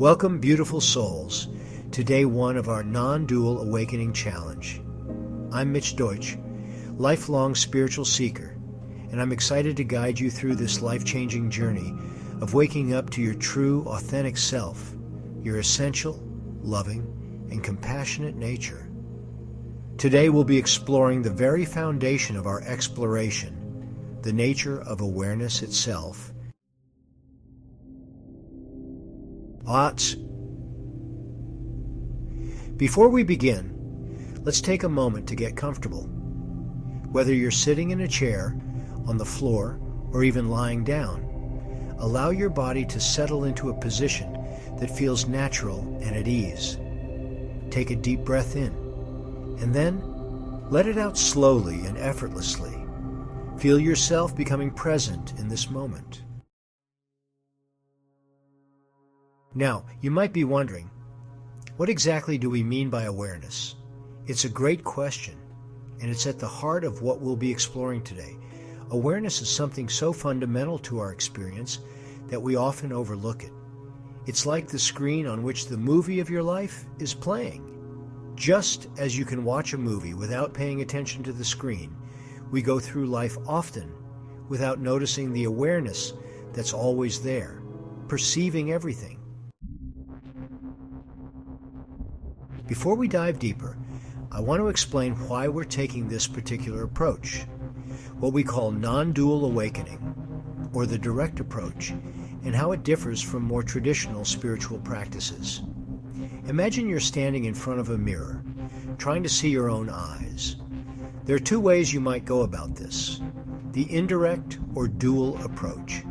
Welcome, beautiful souls, to day one of our Non-Dual Awakening Challenge. I'm Mitch Deutsch, lifelong spiritual seeker, and I'm excited to guide you through this life-changing journey of waking up to your true, authentic self, your essential, loving, and compassionate nature. Today we'll be exploring the very foundation of our exploration, the nature of awareness itself. Before we begin, let's take a moment to get comfortable. Whether you're sitting in a chair, on the floor, or even lying down, allow your body to settle into a position that feels natural and at ease. Take a deep breath in, and then let it out slowly and effortlessly. Feel yourself becoming present in this moment. Now, you might be wondering, what exactly do we mean by awareness? It's a great question, and it's at the heart of what we'll be exploring today. Awareness is something so fundamental to our experience that we often overlook it. It's like the screen on which the movie of your life is playing. Just as you can watch a movie without paying attention to the screen, we go through life often without noticing the awareness that's always there, perceiving everything. Before we dive deeper, I want to explain why we're taking this particular approach, what we call non-dual awakening, or the direct approach, and how it differs from more traditional spiritual practices. Imagine you're standing in front of a mirror, trying to see your own eyes. There are two ways you might go about this: the indirect or dual approach.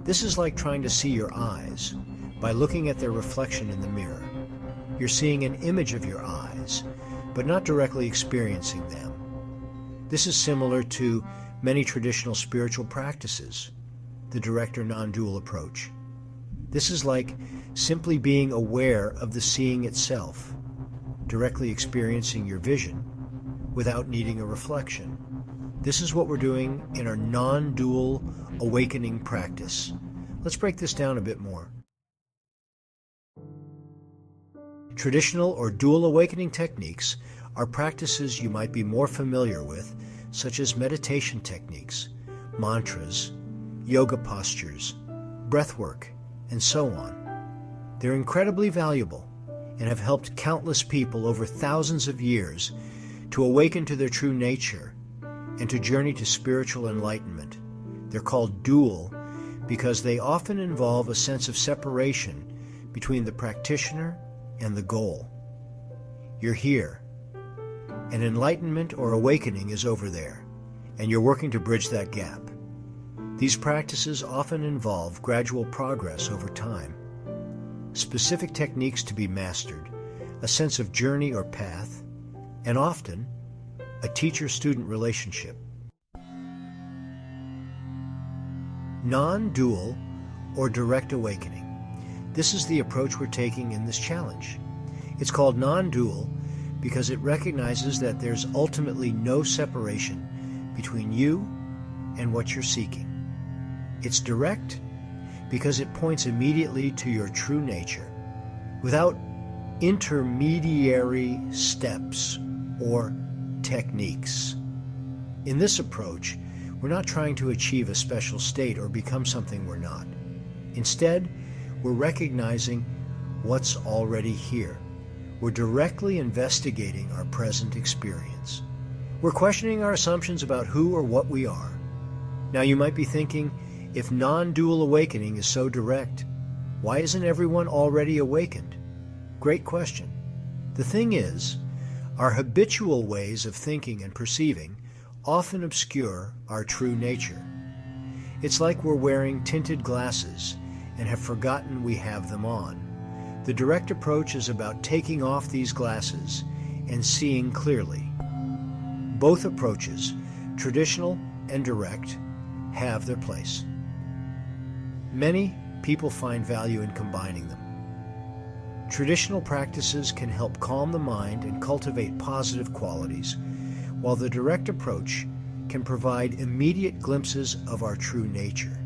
This is like trying to see your eyes by looking at their reflection in the mirror. You're seeing an image of your eyes, but not directly experiencing them. This is similar to many traditional spiritual practices, the direct or non-dual approach. This is like simply being aware of the seeing itself, directly experiencing your vision without needing a reflection. This is what we're doing in our non-dual awakening practice. Let's break this down a bit more. Traditional or dual awakening techniques are practices you might be more familiar with, such as meditation techniques, mantras, yoga postures, breath work, and so on. They're incredibly valuable and have helped countless people over thousands of years to awaken to their true nature and to journey to spiritual enlightenment. They're called dual because they often involve a sense of separation between the practitioner and the goal. You're here, and enlightenment or awakening is over there, and you're working to bridge that gap. These practices often involve gradual progress over time, specific techniques to be mastered, a sense of journey or path, and often a teacher-student relationship. Non-dual or direct awakening. This is the approach we're taking in this challenge. It's called non-dual because it recognizes that there's ultimately no separation between you and what you're seeking. It's direct because it points immediately to your true nature without intermediary steps or techniques. In this approach, we're not trying to achieve a special state or become something we're not. Instead, we're recognizing what's already here. We're directly investigating our present experience. We're questioning our assumptions about who or what we are. Now you might be thinking, if non-dual awakening is so direct, why isn't everyone already awakened? Great question. The thing is, our habitual ways of thinking and perceiving often obscure our true nature. It's like we're wearing tinted glasses and have forgotten we have them on. The direct approach is about taking off these glasses and seeing clearly. Both approaches, traditional and direct, have their place. Many people find value in combining them. Traditional practices can help calm the mind and cultivate positive qualities, while the direct approach can provide immediate glimpses of our true nature.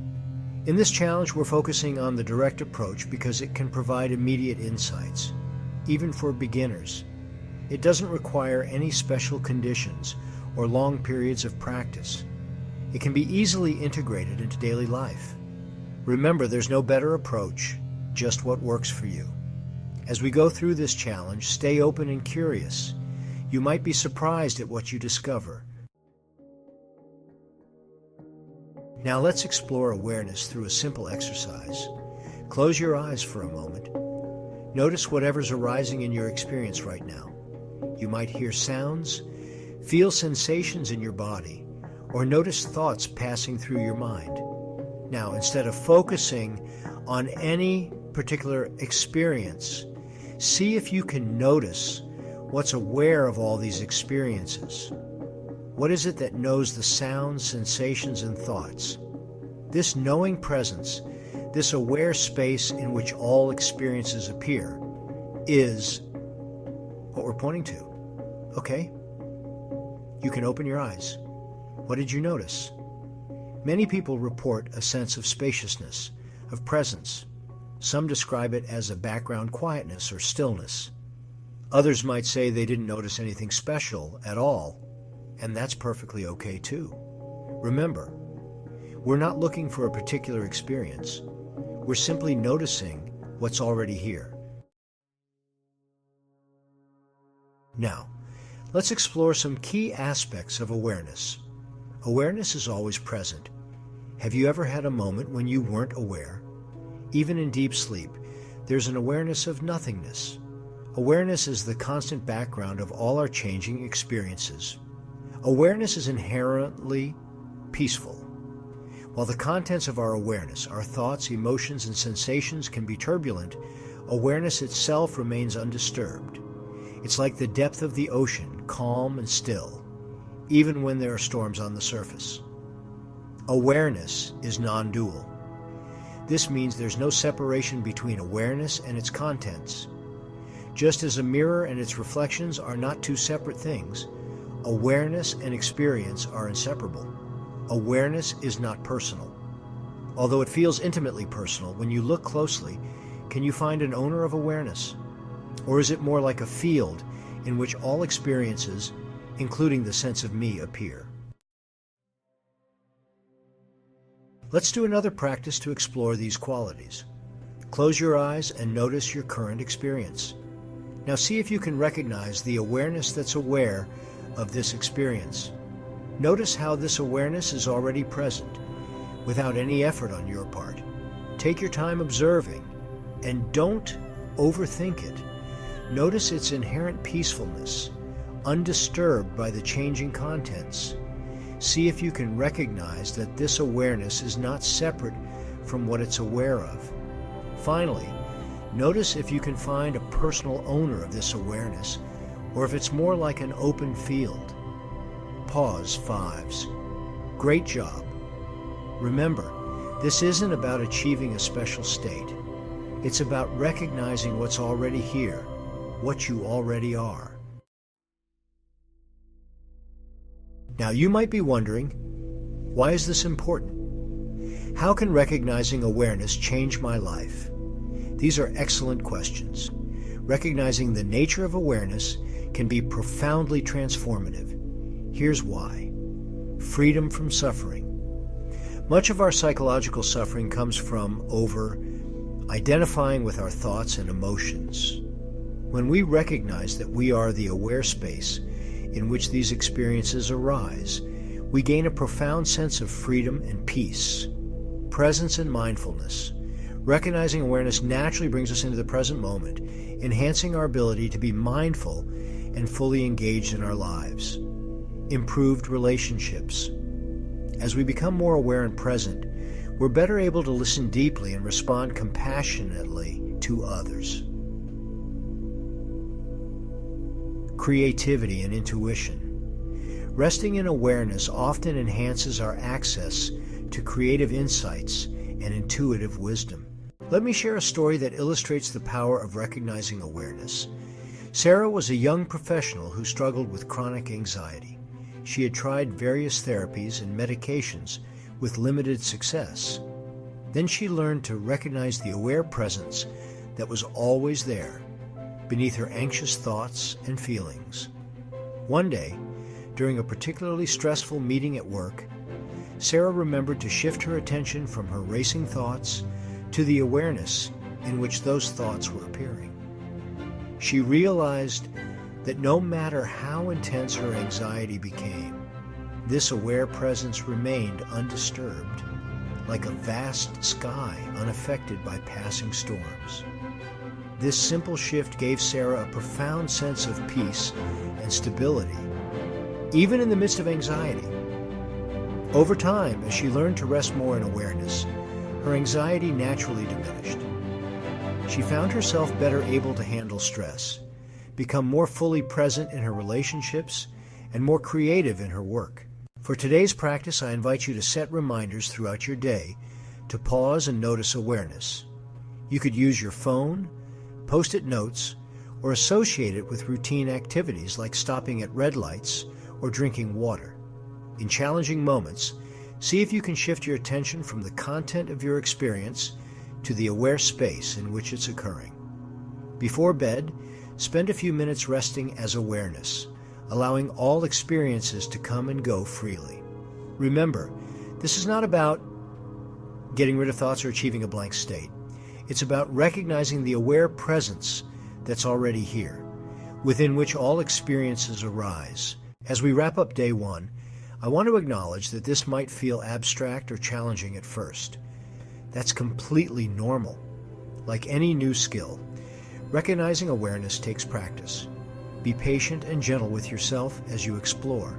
In this challenge, we're focusing on the direct approach because it can provide immediate insights, even for beginners. It doesn't require any special conditions or long periods of practice. It can be easily integrated into daily life. Remember, there's no better approach, just what works for you. As we go through this challenge, stay open and curious. You might be surprised at what you discover. Now let's explore awareness through a simple exercise. Close your eyes for a moment. Notice whatever's arising in your experience right now. You might hear sounds, feel sensations in your body, or notice thoughts passing through your mind. Now, instead of focusing on any particular experience, see if you can notice what's aware of all these experiences. What is it that knows the sounds, sensations, and thoughts? This knowing presence, this aware space in which all experiences appear, is what we're pointing to. Okay? You can open your eyes. What did you notice? Many people report a sense of spaciousness, of presence. Some describe it as a background quietness or stillness. Others might say they didn't notice anything special at all, and that's perfectly okay too. Remember, we're not looking for a particular experience. We're simply noticing what's already here. Now, let's explore some key aspects of awareness. Awareness is always present. Have you ever had a moment when you weren't aware? Even in deep sleep, there's an awareness of nothingness. Awareness is the constant background of all our changing experiences. Awareness is inherently peaceful. While the contents of our awareness, our thoughts, emotions, and sensations can be turbulent, awareness itself remains undisturbed. It's like the depth of the ocean, calm and still, even when there are storms on the surface. Awareness is non-dual. This means there's no separation between awareness and its contents. Just as a mirror and its reflections are not two separate things, awareness and experience are inseparable. Awareness is not personal. Although it feels intimately personal, when you look closely, can you find an owner of awareness? Or is it more like a field in which all experiences, including the sense of me, appear? Let's do another practice to explore these qualities. Close your eyes and notice your current experience. Now see if you can recognize the awareness that's aware of this experience. Notice how this awareness is already present, without any effort on your part. Take your time observing, and don't overthink it. Notice its inherent peacefulness, undisturbed by the changing contents. See if you can recognize that this awareness is not separate from what it's aware of. Finally, notice if you can find a personal owner of this awareness, or if it's more like an open field. Pause, fives. Great job. Remember, this isn't about achieving a special state. It's about recognizing what's already here, what you already are. Now you might be wondering, why is this important? How can recognizing awareness change my life? These are excellent questions. Recognizing the nature of awareness can be profoundly transformative. Here's why. Freedom from suffering. Much of our psychological suffering comes from identifying with our thoughts and emotions. When we recognize that we are the aware space in which these experiences arise, we gain a profound sense of freedom and peace. Presence and mindfulness. Recognizing awareness naturally brings us into the present moment, enhancing our ability to be mindful and fully engaged in our lives. Improved relationships. As we become more aware and present, we're better able to listen deeply and respond compassionately to others. Creativity and intuition. Resting in awareness often enhances our access to creative insights and intuitive wisdom. Let me share a story that illustrates the power of recognizing awareness. Sarah was a young professional who struggled with chronic anxiety. She had tried various therapies and medications with limited success. Then she learned to recognize the aware presence that was always there, beneath her anxious thoughts and feelings. One day, during a particularly stressful meeting at work, Sarah remembered to shift her attention from her racing thoughts to the awareness in which those thoughts were appearing. She realized that no matter how intense her anxiety became, this aware presence remained undisturbed, like a vast sky unaffected by passing storms. This simple shift gave Sarah a profound sense of peace and stability, even in the midst of anxiety. Over time, as she learned to rest more in awareness, her anxiety naturally diminished. She found herself better able to handle stress, become more fully present in her relationships, and more creative in her work. For today's practice, I invite you to set reminders throughout your day to pause and notice awareness. You could use your phone, post-it notes, or associate it with routine activities like stopping at red lights or drinking water. In challenging moments, see if you can shift your attention from the content of your experience to the aware space in which it's occurring. Before bed, spend a few minutes resting as awareness, allowing all experiences to come and go freely. Remember, this is not about getting rid of thoughts or achieving a blank state. It's about recognizing the aware presence that's already here, within which all experiences arise. As we wrap up day one, I want to acknowledge that this might feel abstract or challenging at first. That's completely normal. Like any new skill, recognizing awareness takes practice. Be patient and gentle with yourself as you explore.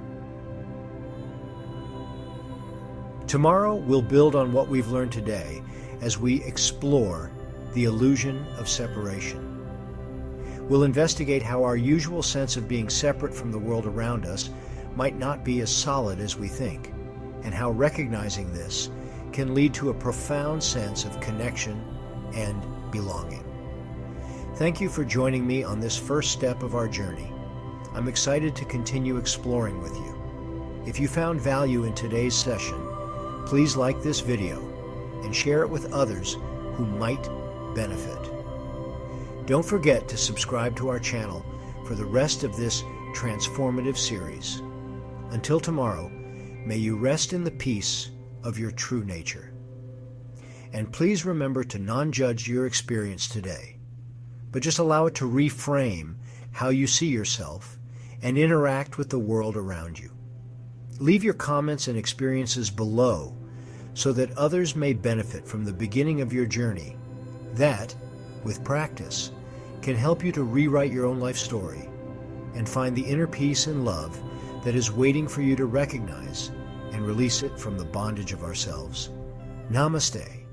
Tomorrow, we'll build on what we've learned today as we explore the illusion of separation. We'll investigate how our usual sense of being separate from the world around us might not be as solid as we think, and how recognizing this can lead to a profound sense of connection and belonging. Thank you for joining me on this first step of our journey. I'm excited to continue exploring with you. If you found value in today's session, please like this video and share it with others who might benefit. Don't forget to subscribe to our channel for the rest of this transformative series. Until tomorrow, may you rest in the peace of your true nature. And please remember to non-judge your experience today, but just allow it to reframe how you see yourself and interact with the world around you. Leave your comments and experiences below so that others may benefit from the beginning of your journey that, with practice, can help you to rewrite your own life story and find the inner peace and love that is waiting for you to recognize and release it from the bondage of ourselves. Namaste.